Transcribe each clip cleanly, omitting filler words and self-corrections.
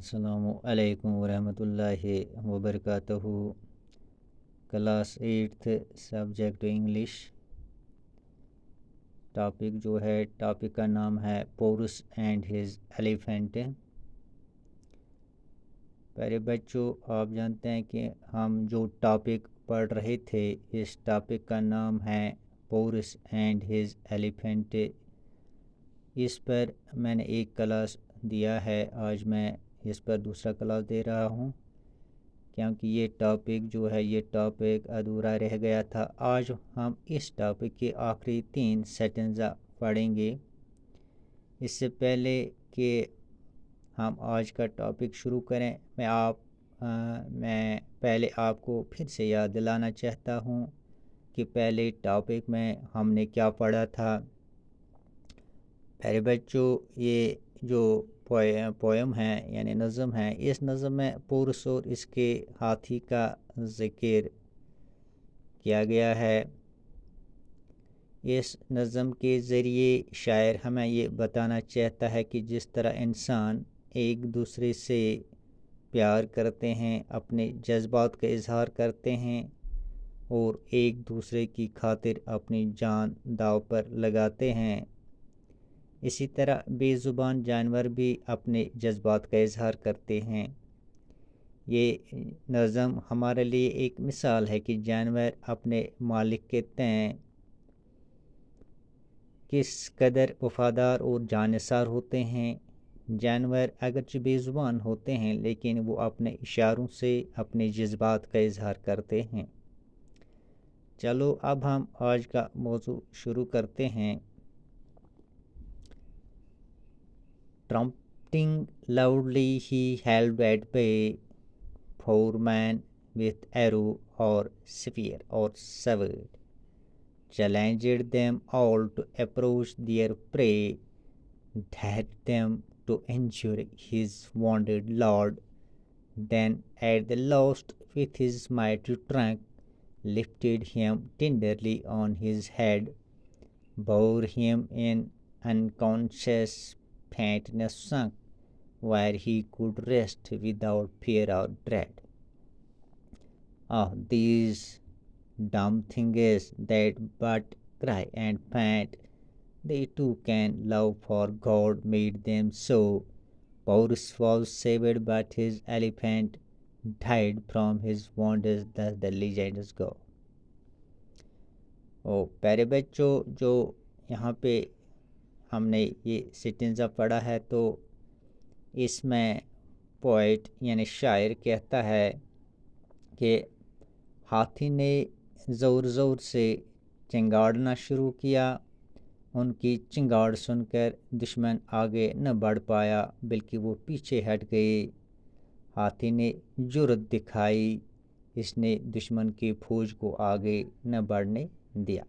السلام علیکم ورحمۃ اللہ وبرکاتہ۔ Class 8 subject English. ٹاپک کا نام ہے پورس اینڈ ہز ایلیفینٹ۔ پیارے بچوں، آپ جانتے ہیں کہ ہم جو ٹاپک پڑھ رہے تھے اس ٹاپک کا نام ہے پورس اینڈ ہز ایلیفینٹ۔ اس پر میں نے ایک کلاس دیا ہے، آج میں اس پر دوسرا کلاس دے رہا ہوں کیونکہ یہ ٹاپک ادھورا رہ گیا تھا۔ آج ہم اس ٹاپک کے آخری 3 سیٹنزا پڑھیں گے۔ اس سے پہلے کہ ہم آج کا ٹاپک شروع کریں میں پہلے آپ کو پھر سے یاد دلانا چاہتا ہوں کہ پہلے ٹاپک میں ہم نے کیا پڑھا تھا۔ پیارے بچوں، یہ جو پوئم ہے یعنی نظم ہے، اس نظم میں پورس اور اس کے ہاتھی کا ذکر کیا گیا ہے۔ اس نظم کے ذریعے شاعر ہمیں یہ بتانا چاہتا ہے کہ جس طرح انسان ایک دوسرے سے پیار کرتے ہیں، اپنے جذبات کا اظہار کرتے ہیں اور ایک دوسرے کی خاطر اپنی جان داؤ پر لگاتے ہیں، اسی طرح بے زبان جانور بھی اپنے جذبات کا اظہار کرتے ہیں۔ یہ نظم ہمارے لیے ایک مثال ہے کہ جانور اپنے مالک کے تئیں کس قدر وفادار اور جانثار ہوتے ہیں۔ جانور اگرچہ بے زبان ہوتے ہیں لیکن وہ اپنے اشاروں سے اپنے جذبات کا اظہار کرتے ہیں۔ چلو اب ہم آج کا موضوع شروع کرتے ہیں۔ Trumpeting loudly he held at bay 4 men with arrow or spear or sword, challenged them all to approach their prey, dared them to injure his wounded lord. Then at the last with his mighty trunk lifted him tenderly on his head, bore him in unconscious faintness sunk, where he could rest without fear or dread. Ah, these dumb things that but cry and faint, they too can love, for God made them so. Porus was saved, but his elephant died from his wounds, thus the legends go. پیارے بچوں، جو یہاں پہ ہم نے یہ سٹنزا پڑھا ہے تو اس میں پوئٹ یعنی شاعر کہتا ہے کہ ہاتھی نے زور زور سے چنگاڑنا شروع کیا، ان کی چنگاڑ سن کر دشمن آگے نہ بڑھ پایا بلکہ وہ پیچھے ہٹ گئے۔ ہاتھی نے جرأت دکھائی، اس نے دشمن کی فوج کو آگے نہ بڑھنے دیا۔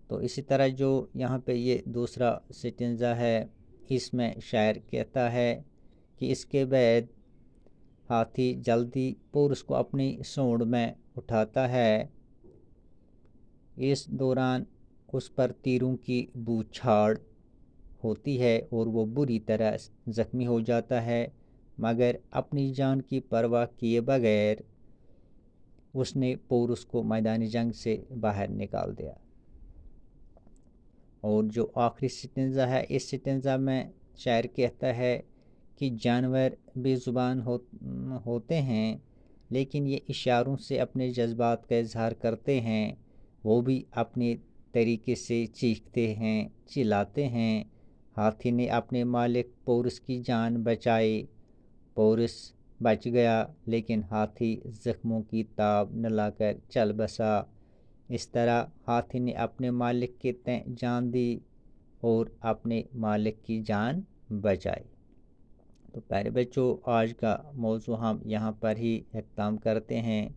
تو اسی طرح جو یہاں پہ یہ دوسرا سٹنزا ہے، اس میں شاعر کہتا ہے کہ اس کے بعد ہاتھی جلدی پورس کو اپنی سونڈ میں اٹھاتا ہے، اس دوران اس پر تیروں کی بوچھاڑ ہوتی ہے اور وہ بری طرح زخمی ہو جاتا ہے، مگر اپنی جان کی پرواہ کیے بغیر اس نے پورس کو میدان جنگ سے باہر نکال دیا۔ اور جو آخری سٹنزا ہے، اس سٹنزا میں شاعر کہتا ہے کہ جانور بے زبان ہوتے ہیں لیکن یہ اشاروں سے اپنے جذبات کا اظہار کرتے ہیں، وہ بھی اپنے طریقے سے چیختے ہیں، چلاتے ہیں۔ ہاتھی نے اپنے مالک پورس کی جان بچائی، پورس بچ گیا لیکن ہاتھی زخموں کی تاب نہ لا کر چل بسا۔ اس طرح ہاتھی نے اپنے مالک کے تئیں جان دی اور اپنے مالک کی جان بچائی۔ تو پیارے بچوں، آج کا موضوع ہم یہاں پر ہی اختتام کرتے ہیں،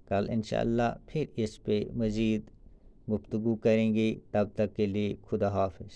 کل انشاءاللہ پھر اس پہ مزید گفتگو کریں گے، تب تک کے لیے خدا حافظ۔